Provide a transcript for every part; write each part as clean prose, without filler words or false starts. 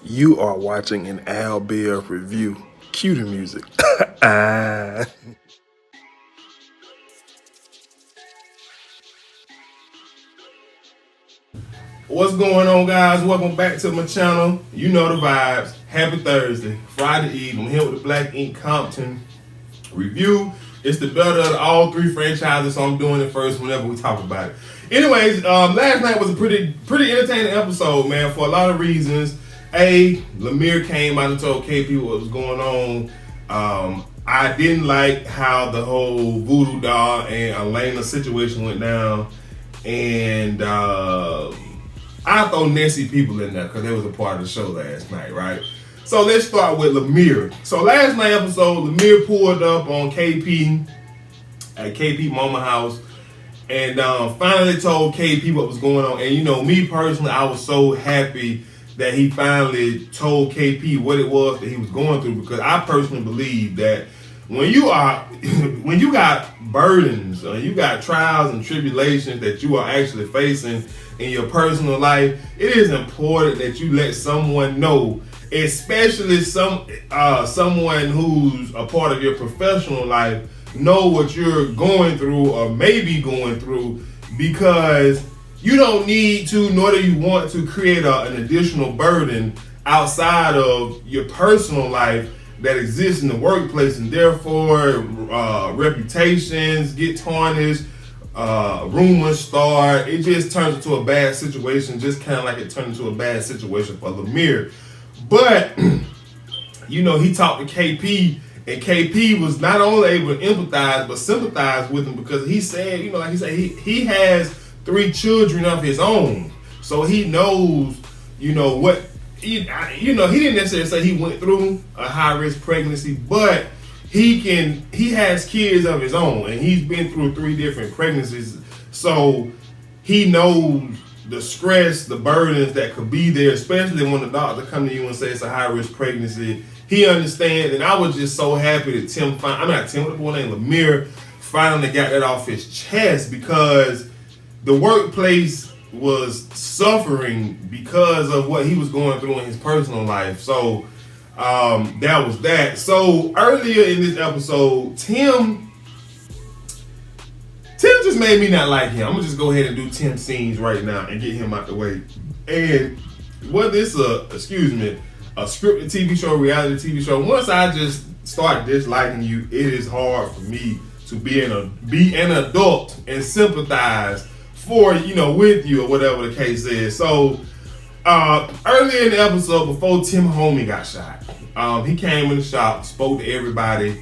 You are watching an Al Bear review. Cue the music. Ah. What's going on, guys? Welcome back to my channel. You know the vibes. Happy Thursday, Friday Eve. I'm here with the Black Ink Compton review. It's the better of all three franchises, so I'm doing it first whenever we talk about it. Anyways, last night was a pretty entertaining episode, man, for a lot of reasons. Lemire came out and told KP what was going on. I didn't like how the whole Voodoo Doll and Elena situation went down, and I throw Nessie people in there because they was a part of the show last night, right? So let's start with Lemire. So last night episode, Lemire pulled up on KP at KP Mama house and finally told KP what was going on. And you know, me personally, I was so happy that he finally told KP what it was that he was going through, because I personally believe that when you got burdens or you got trials and tribulations that you are actually facing in your personal life, it is important that you let someone know, especially someone who's a part of your professional life, know what you're going through or maybe going through, because you don't need to, nor do you want to create an additional burden outside of your personal life that exists in the workplace, and therefore reputations get tarnished, rumors start. It just turns into a bad situation, just kind of like it turned into a bad situation for Lemire. But you know, he talked to KP, and KP was not only able to empathize but sympathize with him, because he said, you know, like he said, he has 3 children of his own, so he knows, you know, what he didn't necessarily say he went through a high risk pregnancy, but he has kids of his own, and he's been through 3 different pregnancies, so he knows the stress, the burdens that could be there, especially when the doctor come to you and say it's a high risk pregnancy. He understands, and I was just so happy that Lemire finally got that off his chest, because the workplace was suffering because of what he was going through in his personal life. So that was that. So earlier in this episode, Tim just made me not like him. I'm gonna just go ahead and do Tim scenes right now and get him out the way. And whether it's a scripted TV show, reality TV show, once I just start disliking you, it is hard for me to be an adult and sympathize for, you know, with you, or whatever the case is. So earlier in the episode, before Tim Homie got shot, he came in the shop, spoke to everybody,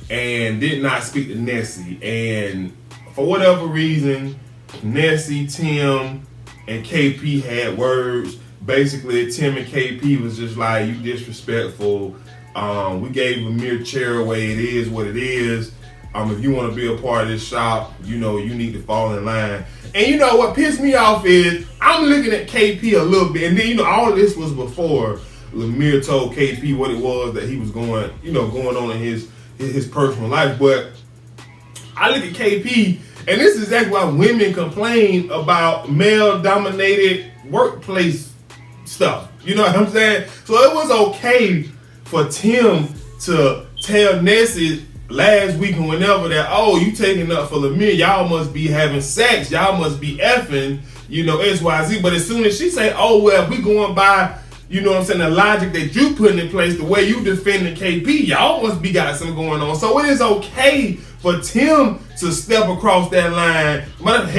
and did not speak to Nessie. And for whatever reason, Nessie, Tim, and KP had words. Basically, Tim and KP was just like, you disrespectful. We gave Lemire chair away. It is what it is. If you want to be a part of this shop, you know, you need to fall in line. And you know what pissed me off is, I'm looking at KP a little bit, and then, you know, all of this was before Lemire told KP what it was that he was going on in his personal life. But I look at KP, and this is exactly why women complain about male-dominated workplace stuff. You know what I'm saying? So it was okay for Tim to tell Nessie last week and whenever that, oh, you taking up for Lemire, y'all must be having sex, y'all must be effing, you know, XYZ. But as soon as she say, oh, well, we going by, you know what I'm saying, the logic that you putting in place, the way you defending KP, y'all must be got something going on. So it is okay for Tim to step across that line, run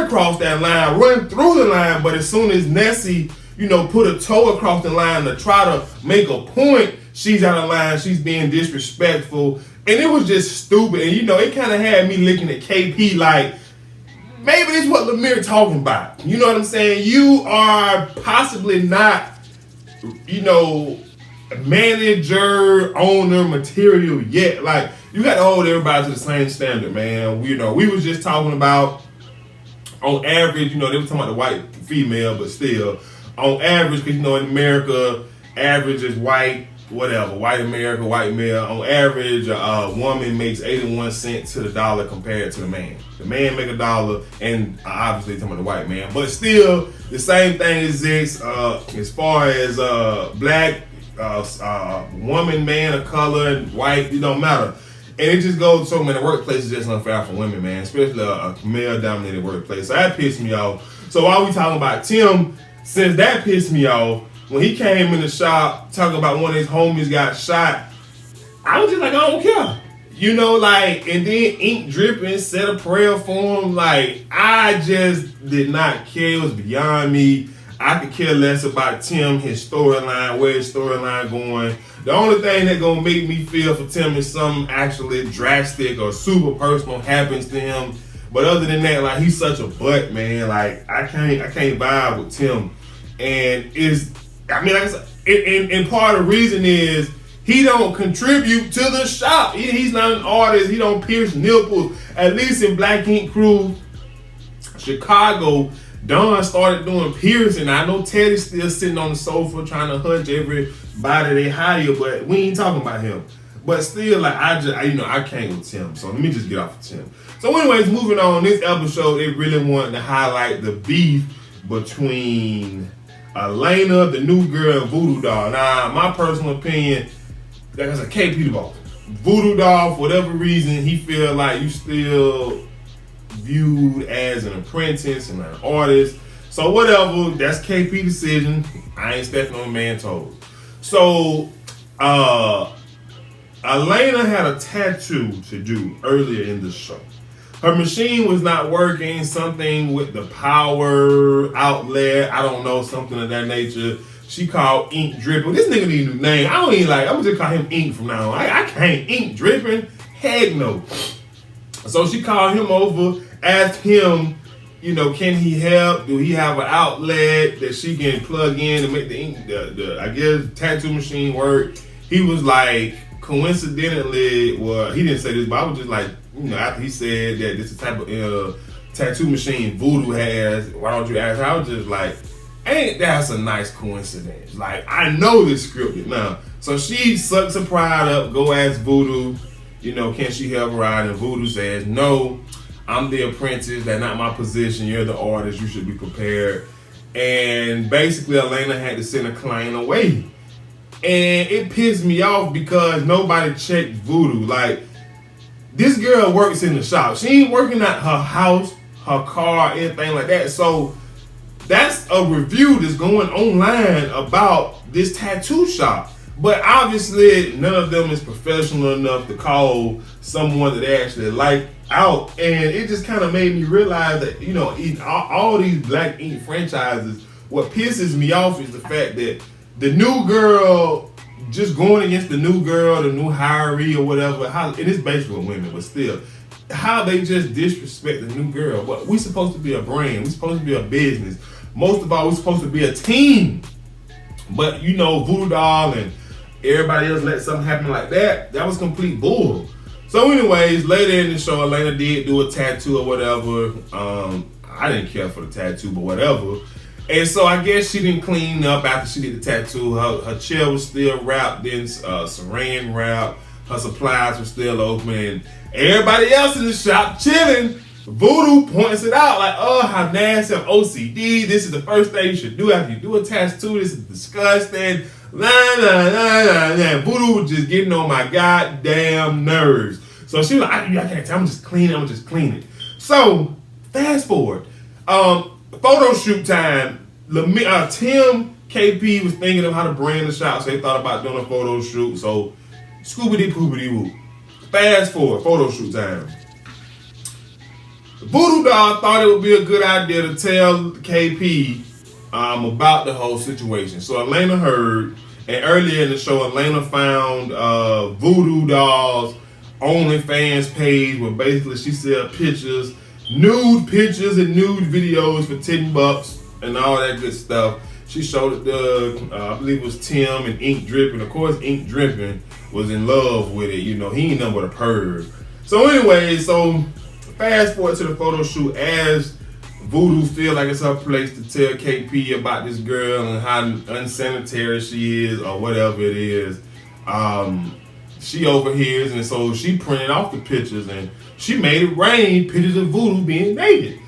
across that line, run through the line. But as soon as Nessie, you know, put a toe across the line to try to make a point, she's out of line, she's being disrespectful, and it was just stupid. And you know, it kind of had me looking at KP like, maybe this is what Lemire talking about. You know what I'm saying? You are possibly not, you know, manager, owner material yet. Like, you got to hold everybody to the same standard, man. You know, we was just talking about, on average, you know, they were talking about the white female, but still, on average, because, you know, in America, average is white, whatever, white America, white male, on average, a woman makes 81 cents to the dollar compared to the man. The man make $1, and obviously talking about the white man, but still the same thing exists as far as black, woman, man of color, and white. It don't matter. And it just goes so many workplaces just unfair for women, man, especially a male-dominated workplace. So that pissed me off. So while we talking about Tim, since that pissed me off, when he came in the shop talking about one of his homies got shot, I was just like, I don't care. You know, like, and then ink dripping, said a prayer for him. Like, I just did not care. It was beyond me. I could care less about Tim, his storyline, where his storyline going. The only thing that gonna make me feel for Tim is something actually drastic or super personal happens to him. But other than that, like, he's such a butt, man. Like, I can't vibe with Tim. And like I said, and part of the reason is he don't contribute to the shop. He's not an artist. He don't pierce nipples. At least in Black Ink Crew, Chicago, Don started doing piercing. I know Teddy's still sitting on the sofa trying to hunch everybody they hire, but we ain't talking about him. But still, like, I can't with Tim. So let me just get off of Tim. So anyways, moving on, this episode, it really wanted to highlight the beef between Elena, the new girl, and Voodoo Doll. Now, my personal opinion, like I said, KP the boss. Voodoo Doll, for whatever reason, he feel like you still viewed as an apprentice and an artist. So whatever, that's KP decision. I ain't stepping on man's toes. So, Elena had a tattoo to do earlier in the show. Her machine was not working, something with the power outlet, I don't know, something of that nature. She called Ink Dripping. This nigga need a new name. I don't even like, I'm gonna just call him Ink from now on. I can't. Ink Dripping? Heck no. So she called him over, asked him, you know, can he help? Do he have an outlet that she can plug in and make the ink, I guess, tattoo machine work? He was like, coincidentally, well, he didn't say this, but I was just like, you know, after he said that this is the type of tattoo machine Voodoo has, why don't you ask her? I was just like, ain't that a nice coincidence? Like, I know this scripted now. So she sucks her pride up, go ask Voodoo, you know, can she help her out? And Voodoo says, no, I'm the apprentice, that's not my position, you're the artist, you should be prepared. And basically, Elena had to send a client away. And it pissed me off because nobody checked Voodoo. Like, this girl works in the shop. She ain't working at her house, her car, anything like that. So that's a review that's going online about this tattoo shop. But obviously, none of them is professional enough to call someone that they actually like out. And it just kind of made me realize that, you know, all these Black Ink franchises, what pisses me off is the fact that the new girl just going against the new girl, the new hiree or whatever, and it's basically women, but still, how they just disrespect the new girl. But we supposed to be a brand, we supposed to be a business. Most of all, we supposed to be a team. But you know, Voodoo Doll and everybody else let something happen like that. That was complete bull. So anyways, later in the show, Elena did do a tattoo or whatever. I didn't care for the tattoo, but whatever. And so I guess she didn't clean up after she did the tattoo. Her chair was still wrapped in saran wrap. Her supplies were still open. And everybody else in the shop chilling. Voodoo points it out like, oh, how nasty, I'm OCD. This is the first thing you should do after you do a tattoo. This is disgusting. Voodoo was just getting on my goddamn nerves. So she was like, I can't tell. I'm just cleaning. So fast forward. Photo shoot time. Tim, KP was thinking of how to brand the shop, so they thought about doing a photo shoot. So scoobity poopity woo. Fast forward, photo shoot time. Voodoo Doll thought it would be a good idea to tell KP about the whole situation. So Elena heard, and earlier in the show, Elena found Voodoo Doll's OnlyFans page where basically she said pictures, nude pictures and nude videos for $10 and all that good stuff. She showed it to, I believe it was Tim and Ink Dripping. Of course, Ink Dripping was in love with it. You know, he ain't nothing but a perv. So anyway, fast forward to the photo shoot as Voodoo feel like it's her place to tell KP about this girl and how unsanitary she is or whatever it is. She overhears, and so she printed off the pictures, and she made it rain pictures of Voodoo being naked.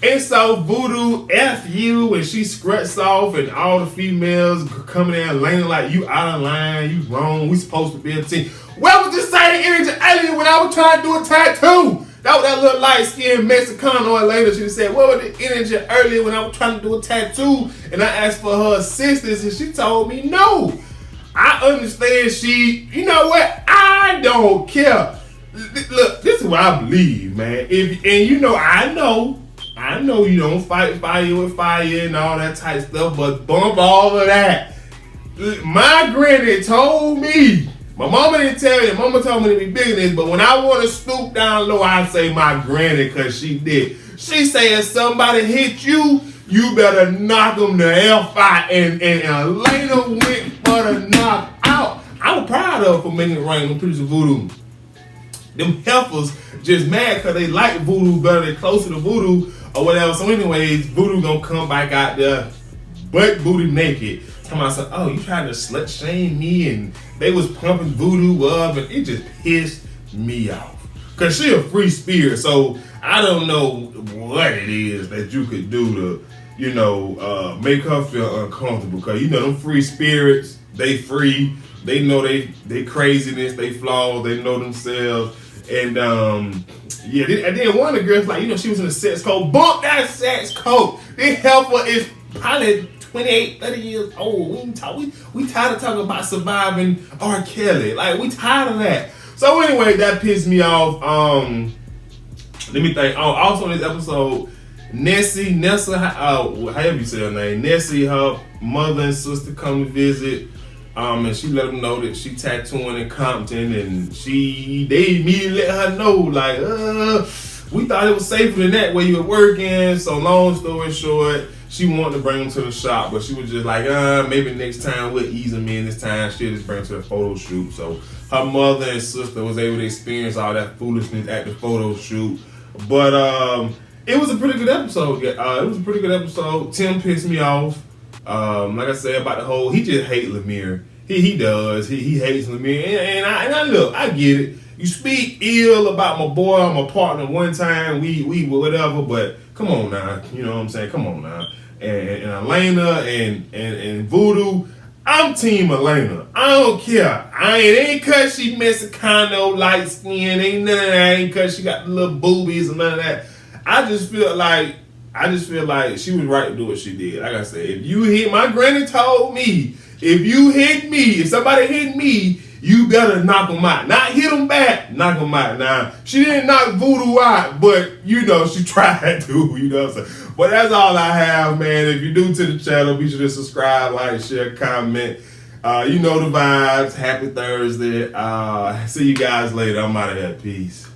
And so Voodoo F you, and she struts off, and all the females coming in laying like, you out of line, you wrong, we supposed to be a team. Where was this same energy earlier when I was trying to do a tattoo? That was that little light-skinned Mexicano later. She said, what was the energy earlier when I was trying to do a tattoo? And I asked for her assistance, and she told me no. I understand you know what? I don't care. Look, this is what I believe, man. I know you don't fight fire with fire and all that type stuff, but bump all of that. My granny told me, my mama didn't tell me, mama told me to be bigger than this, but when I want to stoop down low, I say my granny, because she did. She said if somebody hit you, you better knock them the F out, and Elena went for the knock out. I was proud of her for making it rain on Pictures of Voodoo. Them heifers just mad because they like Voodoo better, they closer to Voodoo or whatever. So anyways, Voodoo gonna come back out there butt booty naked. Somebody said, oh, you trying to slut shame me, and they was pumping Voodoo up, and it just pissed me off. Cause she a free spirit, so I don't know what it is that you could do to, make her feel uncomfortable. Cause them free spirits, they free. They know they craziness, they flaws, they know themselves. And and then one of the girls, like, she was in a sex code. Bump that sex code. This helper is probably 28, 30 years old. We tired of talking about surviving R. Kelly. Like, we tired of that. So anyway, that pissed me off. Let me think. Oh, also in this episode, Nessa, however you say her name, Nessie, her mother and sister come to visit. And she let them know that she tattooing in Compton, and they immediately let her know, like, we thought it was safer than that where you were working. So long story short, she wanted to bring them to the shop, but she was just like, maybe next time we'll ease them in. This time she'll just bring them to the photo shoot. So her mother and sister was able to experience all that foolishness at the photo shoot. But it was a pretty good episode. It was a pretty good episode. Tim pissed me off. Like I said about the whole, he just hates Lemire. He does. He hates Lemire. And I look, I get it. You speak ill about my boy or my partner one time, we whatever, but come on now. You know what I'm saying? Come on now. And Elena and Voodoo, I'm team Elena. I don't care. It ain't cause she Mexicano, light skin, ain't none of that. Ain't cause she got the little boobies and none of that. I just feel like she was right to do what she did. Like I said, if you hit, my granny told me, if somebody hit me, you better knock them out. Not hit them back, knock them out. Now, she didn't knock Voodoo out, but, she tried to, But that's all I have, man. If you're new to the channel, be sure to subscribe, like, share, comment. You know the vibes. Happy Thursday. See you guys later. I'm out of here. Peace.